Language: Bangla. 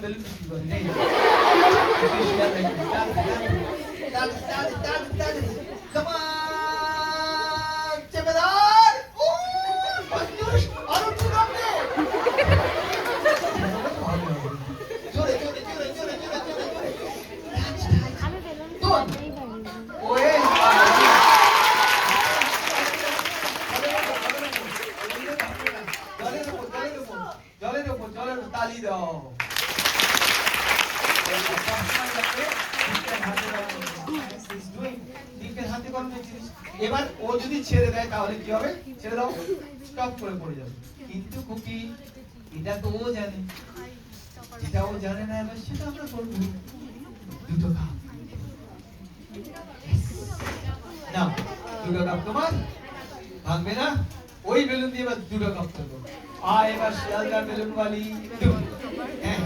বেলুন বিক্রি করে নেই চেপেদার আরো জোরে জোরে জোরে জোরে জোরে জোরে জোরে আমি বেলুন বাজাতেই পারি না। ওয়ে জলের তালি দাও এবার ও যদি ছেড়ে দেয় তাহলে কি হবে? ছেড়ে দাও, স্টপ করে পড়ে যাবে। কিন্তু কুকি এটা তো ও জানে, যেটা ও জানে না এবার সেটা আমরা করবো। দুটো কাপ না, দুটো কাপ তোমার ভাঙবে না, ওই বেলুন দিয়ে এবার দুটো কাপ করবো। এবার শিয়ালদার বেলুন বালি হ্যাঁ